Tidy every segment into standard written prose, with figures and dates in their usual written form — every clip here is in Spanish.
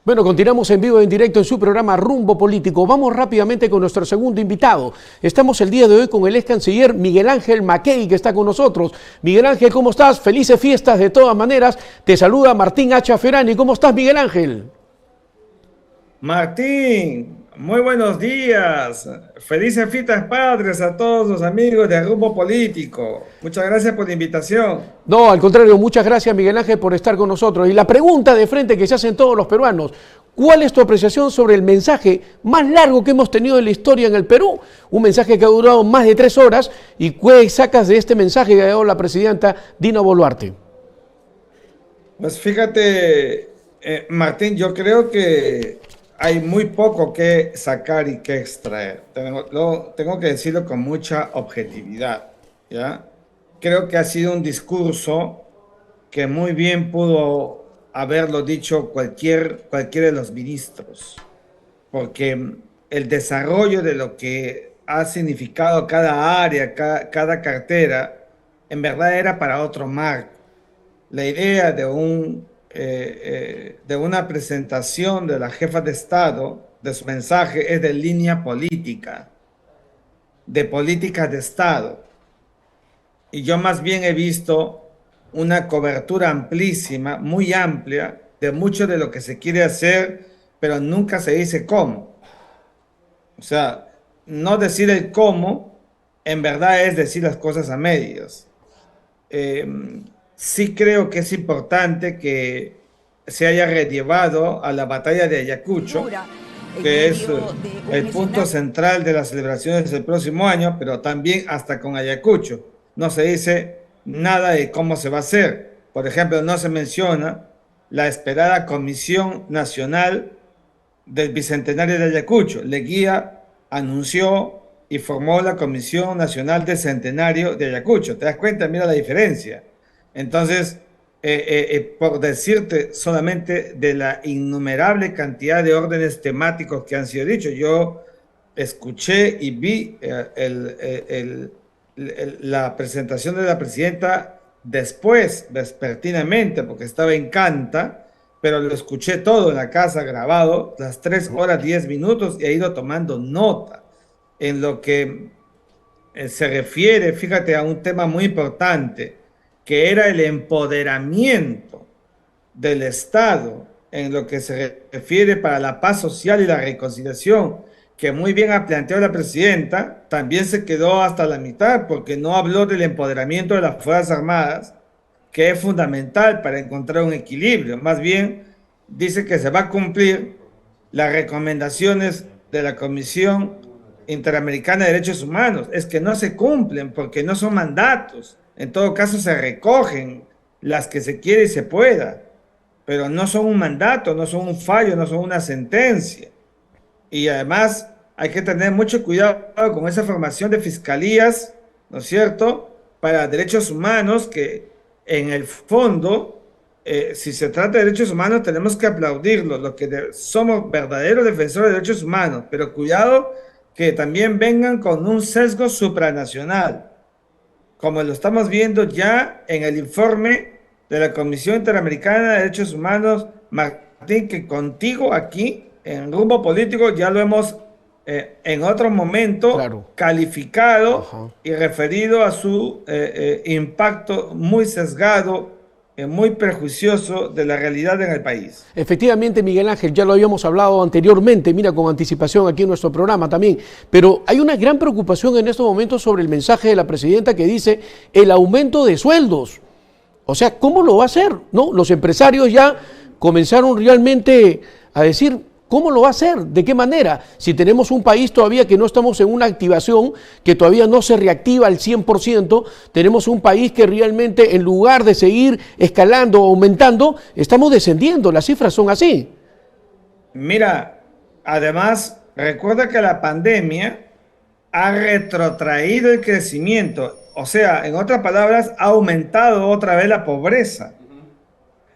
Bueno, continuamos en vivo, en directo en su programa Rumbo Político. Vamos rápidamente con nuestro segundo invitado. Estamos el día de hoy con el ex canciller Miguel Ángel Mackey, que está con nosotros. Miguel Ángel, ¿cómo estás? Felices fiestas de todas maneras. Te saluda Martín H. Ferani. ¿Cómo estás, Miguel Ángel? Martín, muy buenos días. Felices fiestas patrias a todos los amigos de Rumbo Político. Muchas gracias por la invitación. No, al contrario, muchas gracias, Miguel Ángel, por estar con nosotros. Y la pregunta de frente que se hacen todos los peruanos: ¿cuál es tu apreciación sobre el mensaje más largo que hemos tenido en la historia en el Perú? Un mensaje que ha durado más de 3 horas. ¿Y qué sacas de este mensaje que ha dado la presidenta Dina Boluarte? Pues fíjate, Martín, yo creo que hay muy poco que sacar y que extraer. Tengo que decirlo con mucha objetividad, ¿ya? Creo que ha sido un discurso que muy bien pudo haberlo dicho cualquiera de los ministros, porque el desarrollo de lo que ha significado cada área, cada cartera, en verdad era para otro marco. La idea de una presentación de la jefa de Estado, de su mensaje, es de línea política, de política de Estado. Y yo más bien he visto una cobertura amplísima, muy amplia, de mucho de lo que se quiere hacer, pero nunca se dice cómo. O sea, no decir el cómo, en verdad es decir las cosas a medias. Eh, sí creo que es importante que se haya relevado a la batalla de Ayacucho, que es el punto central de las celebraciones del próximo año, pero también hasta con Ayacucho. No se dice nada de cómo se va a hacer. Por ejemplo, no se menciona la esperada Comisión Nacional del Bicentenario de Ayacucho. Leguía anunció y formó la Comisión Nacional del Centenario de Ayacucho. ¿Te das cuenta? Mira la diferencia. Entonces, por decirte solamente de la innumerable cantidad de órdenes temáticos que han sido dichos, yo escuché y vi la presentación de la presidenta después, vespertinamente, porque estaba en Canta, pero lo escuché todo en la casa grabado, las 3 horas 10 minutos, y he ido tomando nota en lo que se refiere, fíjate, a un tema muy importante, que era el empoderamiento del Estado en lo que se refiere para la paz social y la reconciliación, que muy bien ha planteado la presidenta. También se quedó hasta la mitad porque no habló del empoderamiento de las Fuerzas Armadas, que es fundamental para encontrar un equilibrio. Más bien dice que se va a cumplir las recomendaciones de la Comisión Interamericana de Derechos Humanos. Es que no se cumplen porque no son mandatos. En todo caso se recogen las que se quiere y se pueda, pero no son un mandato, no son un fallo, no son una sentencia. Y además hay que tener mucho cuidado con esa formación de fiscalías, ¿no es cierto?, para derechos humanos, que en el fondo, si se trata de derechos humanos, tenemos que aplaudirlo, los que somos verdaderos defensores de derechos humanos, pero cuidado que también vengan con un sesgo supranacional, como lo estamos viendo ya en el informe de la Comisión Interamericana de Derechos Humanos, Martín, que contigo aquí en Rumbo Político ya lo hemos en otro momento calificado. Ajá. Y referido a su impacto muy sesgado, muy perjuicioso de la realidad en el país. Efectivamente, Miguel Ángel, ya lo habíamos hablado anteriormente, mira, con anticipación aquí en nuestro programa también, pero hay una gran preocupación en estos momentos sobre el mensaje de la presidenta que dice el aumento de sueldos. O sea, ¿cómo lo va a hacer? ¿No? Los empresarios ya comenzaron realmente a decir, ¿cómo lo va a hacer? ¿De qué manera? Si tenemos un país todavía que no estamos en una activación, que todavía no se reactiva al 100%, tenemos un país que realmente en lugar de seguir escalando o aumentando, estamos descendiendo, las cifras son así. Mira, además, recuerda que la pandemia ha retrotraído el crecimiento, o sea, en otras palabras, ha aumentado otra vez la pobreza.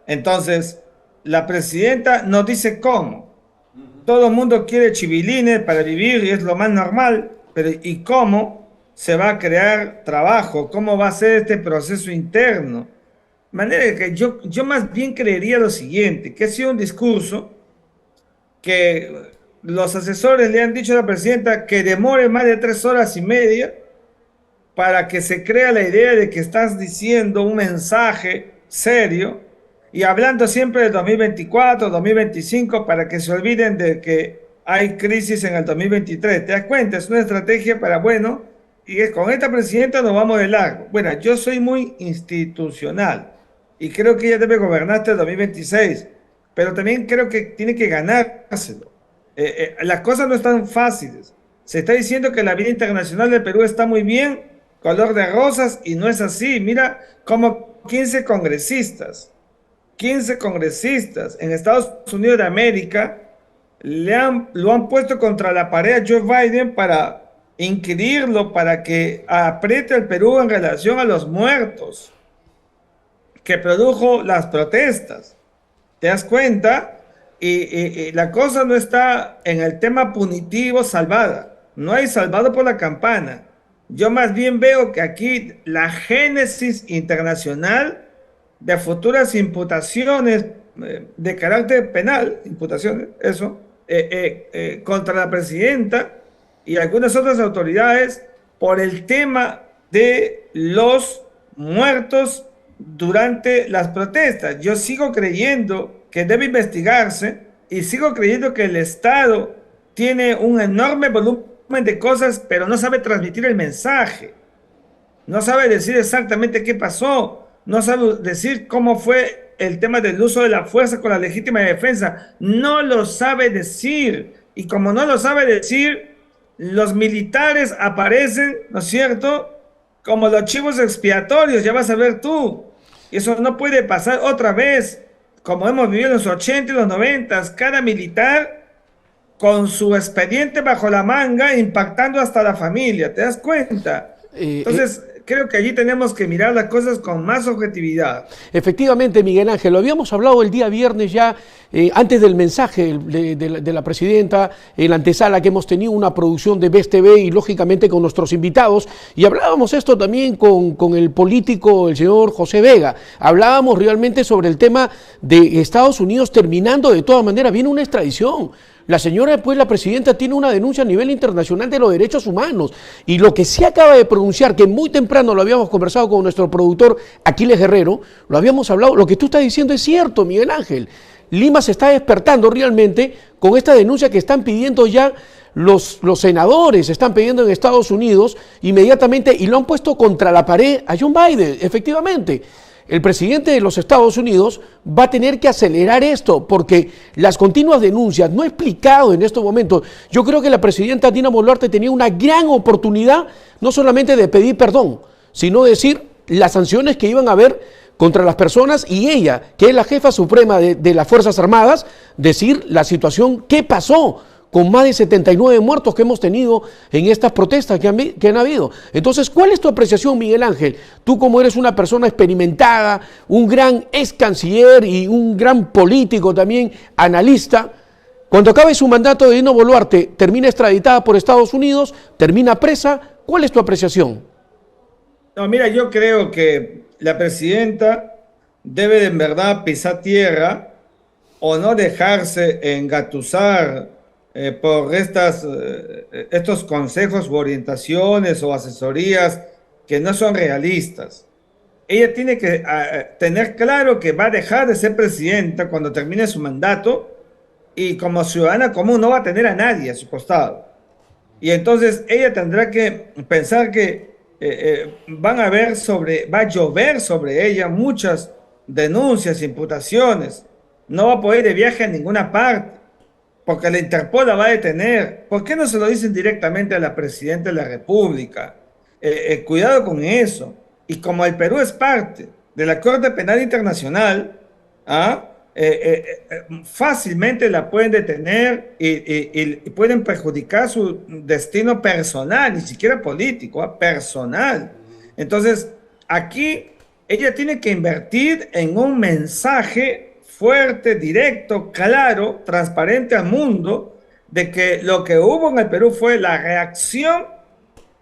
Entonces, la presidenta nos dice cómo. Todo el mundo quiere chivilines para vivir y es lo más normal, pero ¿y cómo se va a crear trabajo? ¿Cómo va a ser este proceso interno? De manera que yo más bien creería lo siguiente, que ha sido un discurso que los asesores le han dicho a la presidenta que demore más de 3 horas y media para que se crea la idea de que estás diciendo un mensaje serio y hablando siempre del 2024, 2025, para que se olviden de que hay crisis en el 2023. ¿Te das cuenta? Es una estrategia para, bueno, y con esta presidenta nos vamos de largo. Bueno, yo soy muy institucional y creo que ella debe gobernar hasta el 2026, pero también creo que tiene que ganárselo. Las cosas no están fáciles. Se está diciendo que la vida internacional del Perú está muy bien, color de rosas, y no es así. Mira como 15 congresistas en Estados Unidos de América lo han puesto contra la pared a Joe Biden para inquirirlo, para que apriete al Perú en relación a los muertos que produjo las protestas. ¿Te das cuenta? Y la cosa no está en el tema punitivo salvada. No hay salvado por la campana. Yo más bien veo que aquí la génesis internacional de futuras imputaciones de carácter penal, imputaciones, eso, contra la presidenta y algunas otras autoridades por el tema de los muertos durante las protestas. Yo sigo creyendo que debe investigarse y sigo creyendo que el Estado tiene un enorme volumen de cosas, pero no sabe transmitir el mensaje, no sabe decir exactamente qué pasó, no sabe decir cómo fue el tema del uso de la fuerza con la legítima defensa, no lo sabe decir, y como no lo sabe decir, los militares aparecen, ¿no es cierto?, como los chivos expiatorios, ya vas a ver tú, y eso no puede pasar otra vez, como hemos vivido en los 80 y los 90, cada militar con su expediente bajo la manga, impactando hasta la familia, ¿te das cuenta? Entonces, creo que allí tenemos que mirar las cosas con más objetividad. Efectivamente, Miguel Ángel, lo habíamos hablado el día viernes ya, antes del mensaje de la presidenta, en la antesala que hemos tenido una producción de Best TV y lógicamente con nuestros invitados, y hablábamos esto también con el político, el señor José Vega, hablábamos realmente sobre el tema de Estados Unidos terminando de todas maneras, viene una extradición. La señora, pues, la presidenta tiene una denuncia a nivel internacional de los derechos humanos. Y lo que se acaba de pronunciar, que muy temprano lo habíamos conversado con nuestro productor Aquiles Guerrero, lo habíamos hablado, lo que tú estás diciendo es cierto, Miguel Ángel. Lima se está despertando realmente con esta denuncia que están pidiendo ya los senadores, están pidiendo en Estados Unidos inmediatamente y lo han puesto contra la pared a John Biden, efectivamente. El presidente de los Estados Unidos va a tener que acelerar esto porque las continuas denuncias, no he explicado en estos momentos, yo creo que la presidenta Dina Boluarte tenía una gran oportunidad no solamente de pedir perdón, sino decir las sanciones que iban a haber contra las personas y ella, que es la jefa suprema de las Fuerzas Armadas, decir la situación, qué pasó con más de 79 muertos que hemos tenido en estas protestas que han habido. Entonces, ¿cuál es tu apreciación, Miguel Ángel? Tú, como eres una persona experimentada, un gran ex canciller y un gran político también, analista, cuando acabe su mandato de Dina Boluarte, termina extraditada por Estados Unidos, termina presa, ¿cuál es tu apreciación? No, mira, yo creo que la presidenta debe de en verdad pisar tierra o no dejarse engatusar por estos consejos u orientaciones o asesorías que no son realistas. Ella tiene que tener claro que va a dejar de ser presidenta cuando termine su mandato y como ciudadana común no va a tener a nadie a su costado. Y entonces ella tendrá que pensar que va a llover sobre ella muchas denuncias, imputaciones. No va a poder ir de viaje a ninguna parte porque la Interpol la va a detener. ¿Por qué no se lo dicen directamente a la presidenta de la República? Cuidado con eso. Y como el Perú es parte de la Corte Penal Internacional, fácilmente la pueden detener y pueden perjudicar su destino personal, ni siquiera político, personal. Entonces, aquí ella tiene que invertir en un mensaje fuerte, directo, claro, transparente al mundo, de que lo que hubo en el Perú fue la reacción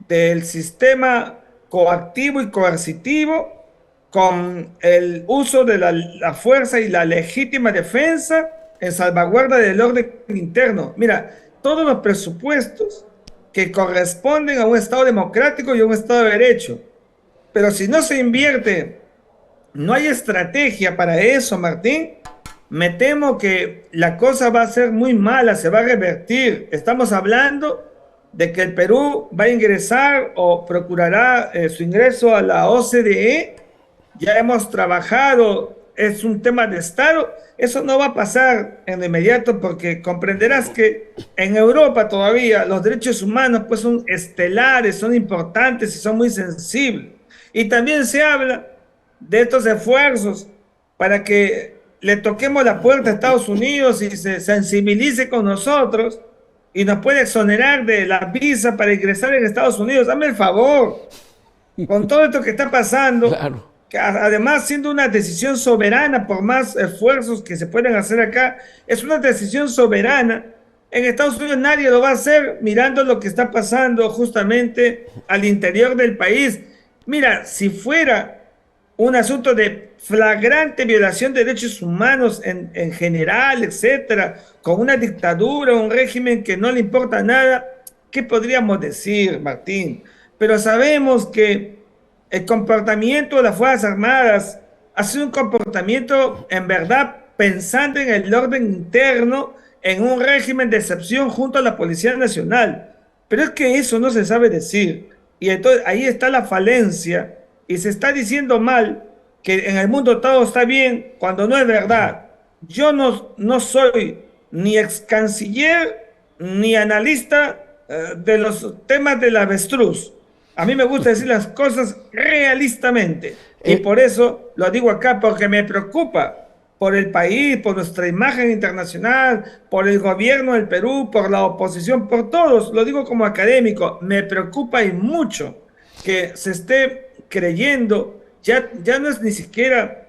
del sistema coactivo y coercitivo con el uso de la fuerza y la legítima defensa en salvaguarda del orden interno. Mira, todos los presupuestos que corresponden a un Estado democrático y a un Estado de Derecho. Pero si no se invierte, no hay estrategia para eso, Martín, me temo que la cosa va a ser muy mala, se va a revertir. Estamos hablando de que el Perú va a ingresar o procurará su ingreso a la OCDE. Ya hemos trabajado, es un tema de Estado. Eso no va a pasar en lo inmediato porque comprenderás que en Europa todavía los derechos humanos pues son estelares, son importantes y son muy sensibles. Y también se habla de estos esfuerzos para que le toquemos la puerta a Estados Unidos y se sensibilice con nosotros y nos puede exonerar de la visa para ingresar en Estados Unidos. Dame el favor, con todo esto que está pasando, Claro. que además siendo una decisión soberana, por más esfuerzos que se pueden hacer acá, es una decisión soberana. En Estados Unidos nadie lo va a hacer mirando lo que está pasando justamente al interior del país. Mira, si fuera un asunto de flagrante violación de derechos humanos en general, etcétera, con una dictadura, un régimen que no le importa nada, ¿qué podríamos decir, Martín? Pero sabemos que el comportamiento de las Fuerzas Armadas ha sido un comportamiento en verdad pensando en el orden interno, en un régimen de excepción junto a la Policía Nacional. Pero es que eso no se sabe decir. Y entonces ahí está la falencia y se está diciendo mal que en el mundo todo está bien cuando no es verdad. Yo no soy ni ex canciller ni analista de los temas del avestruz. A mí me gusta decir las cosas realistamente y por eso lo digo acá porque me preocupa por el país, por nuestra imagen internacional, por el gobierno del Perú, por la oposición, por todos. Lo digo como académico, me preocupa y mucho que se esté creyendo, ya no es ni siquiera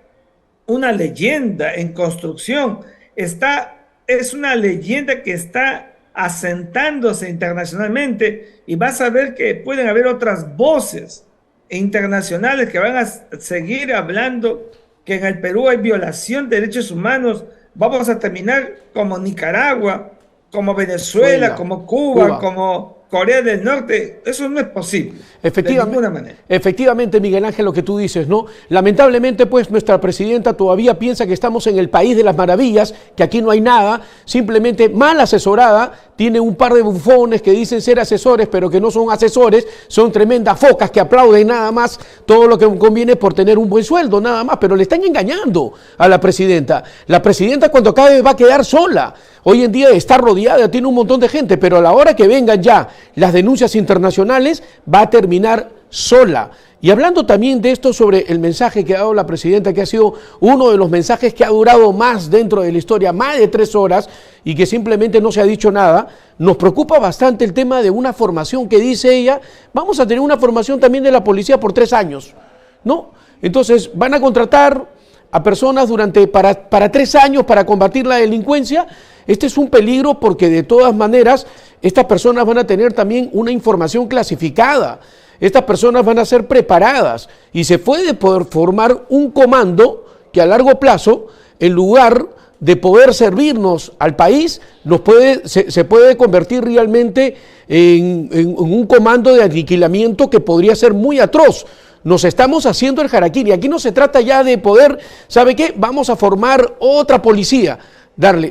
una leyenda en construcción, es una leyenda que está asentándose internacionalmente y vas a ver que pueden haber otras voces internacionales que van a seguir hablando que en el Perú hay violación de derechos humanos. Vamos a terminar como Nicaragua, como Venezuela, como Cuba, como Corea del Norte. Eso no es posible. Efectivamente, de ninguna manera. Efectivamente, Miguel Ángel, lo que tú dices, ¿no? Lamentablemente, pues, nuestra presidenta todavía piensa que estamos en el país de las maravillas, que aquí no hay nada, simplemente mal asesorada, tiene un par de bufones que dicen ser asesores, pero que no son asesores, son tremendas focas que aplauden nada más todo lo que conviene por tener un buen sueldo, nada más, pero le están engañando a la presidenta. La presidenta cuando acabe va a quedar sola. Hoy en día está rodeada, tiene un montón de gente, pero a la hora que vengan ya las denuncias internacionales, va a terminar sola. Y hablando también de esto sobre el mensaje que ha dado la presidenta, que ha sido uno de los mensajes que ha durado más dentro de la historia, más de 3 horas, y que simplemente no se ha dicho nada, nos preocupa bastante el tema de una formación que dice ella, vamos a tener una formación también de la policía por 3 años, ¿no? Entonces van a contratar a personas para 3 años para combatir la delincuencia. Este es un peligro porque de todas maneras estas personas van a tener también una información clasificada. Estas personas van a ser preparadas y se puede poder formar un comando que a largo plazo, en lugar de poder servirnos al país, se puede convertir realmente en un comando de aniquilamiento que podría ser muy atroz. Nos estamos haciendo el harakiri. Aquí no se trata ya de poder, ¿sabe qué? Vamos a formar otra policía.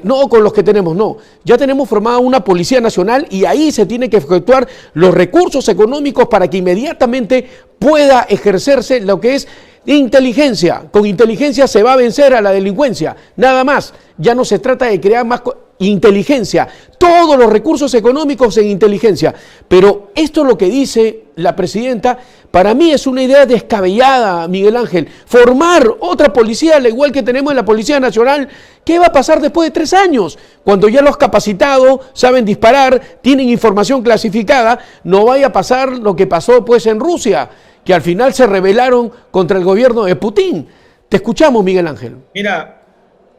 No con los que tenemos, no. Ya tenemos formada una Policía Nacional y ahí se tiene que efectuar los recursos económicos para que inmediatamente pueda ejercerse lo que es inteligencia. Con inteligencia se va a vencer a la delincuencia, nada más. Ya no se trata de crear más inteligencia, todos los recursos económicos en inteligencia. Pero esto es lo que dice la presidenta, para mí es una idea descabellada, Miguel Ángel. Formar otra policía, al igual que tenemos en la Policía Nacional, ¿qué va a pasar después de 3 años? Cuando ya los capacitados saben disparar, tienen información clasificada, no vaya a pasar lo que pasó pues en Rusia, que al final se rebelaron contra el gobierno de Putin. Te escuchamos, Miguel Ángel.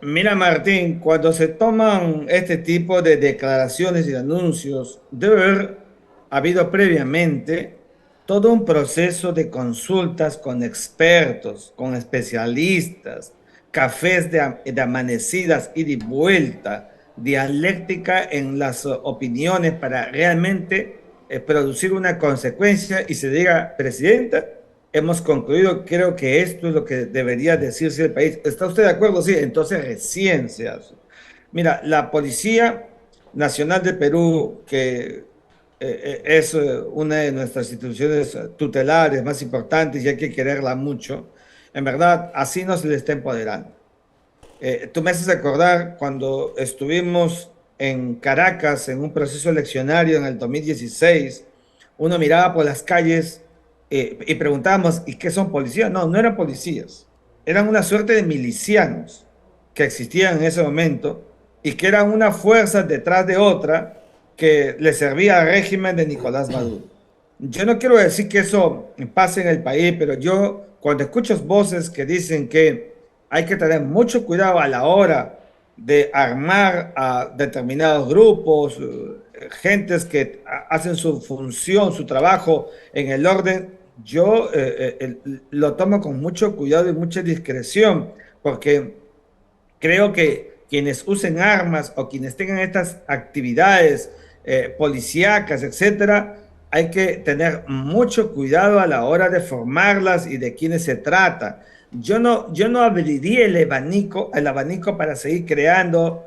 Mira, Martín, cuando se toman este tipo de declaraciones y anuncios, debe haber habido previamente todo un proceso de consultas con expertos, con especialistas, cafés de amanecidas ida y vuelta, dialéctica en las opiniones para realmente producir una consecuencia y se diga, presidenta, hemos concluido, creo que esto es lo que debería decirse el país. ¿Está usted de acuerdo? Sí, entonces recién se hace. Mira, la Policía Nacional de Perú, que es una de nuestras instituciones tutelares más importantes y hay que quererla mucho, en verdad, así no se le está empoderando. Tú me haces acordar cuando estuvimos en Caracas en un proceso eleccionario en el 2016, uno miraba por las calles y preguntábamos, ¿y qué son policías? No, no eran policías, eran una suerte de milicianos que existían en ese momento y que eran una fuerza detrás de otra que le servía al régimen de Nicolás Maduro. Yo no quiero decir que eso pase en el país, pero yo cuando escucho voces que dicen que hay que tener mucho cuidado a la hora de armar a determinados grupos, gentes que hacen su función, su trabajo en el orden, yo lo tomo con mucho cuidado y mucha discreción, porque creo que quienes usen armas o quienes tengan estas actividades policíacas, etcétera, hay que tener mucho cuidado a la hora de formarlas y de quiénes se trata. Yo no abriría el abanico para seguir creando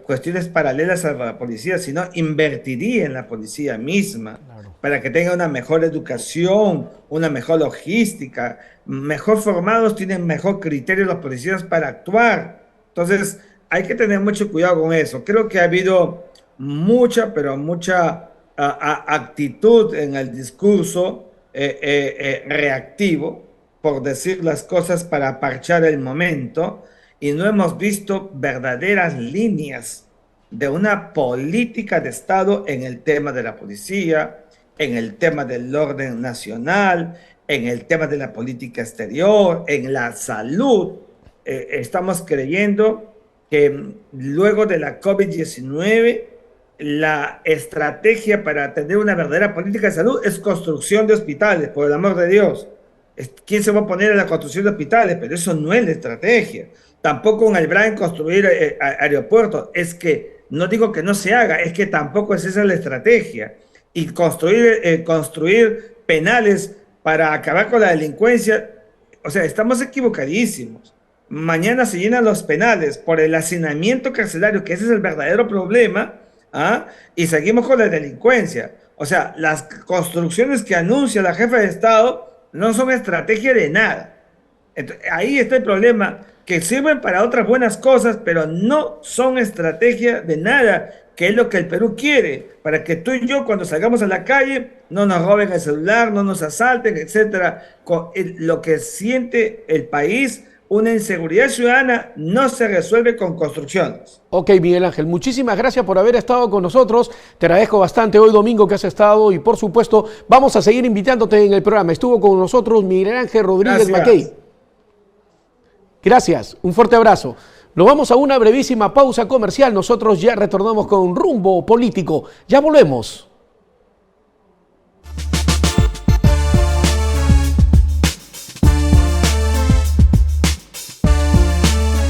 cuestiones paralelas a la policía, sino invertiría en la policía misma, claro, para que tenga una mejor educación, una mejor logística, mejor formados, tienen mejor criterio los policías para actuar. Entonces, hay que tener mucho cuidado con eso. Creo que ha habido mucha, pero mucha actitud en el discurso reactivo, por decir las cosas para parchar el momento, y no hemos visto verdaderas líneas de una política de Estado en el tema de la policía, en el tema del orden nacional, en el tema de la política exterior, en la salud. Estamos creyendo que luego de la COVID-19, la estrategia para tener una verdadera política de salud es construcción de hospitales, por el amor de Dios. ¿Quién se va a poner a la construcción de hospitales? Pero eso no es la estrategia. Tampoco en el BRAEN construir aeropuertos. Es que, no digo que no se haga, es que tampoco es esa la estrategia. Y construir penales para acabar con la delincuencia, o sea, estamos equivocadísimos. Mañana se llenan los penales por el hacinamiento carcelario, que ese es el verdadero problema, y seguimos con la delincuencia. O sea, las construcciones que anuncia la jefa de Estado no son estrategia de nada. Entonces, ahí está el problema, que sirven para otras buenas cosas, pero no son estrategia de nada, que es lo que el Perú quiere, para que tú y yo cuando salgamos a la calle no nos roben el celular, no nos asalten, etcétera. Lo que siente el país, una inseguridad ciudadana, no se resuelve con construcciones. Ok, Miguel Ángel, muchísimas gracias por haber estado con nosotros. Te agradezco bastante hoy domingo que has estado y por supuesto vamos a seguir invitándote en el programa. Estuvo con nosotros Miguel Ángel Rodríguez Mackey. Gracias, un fuerte abrazo. Nos vamos a una brevísima pausa comercial. Nosotros ya retornamos con Rumbo Político. Ya volvemos.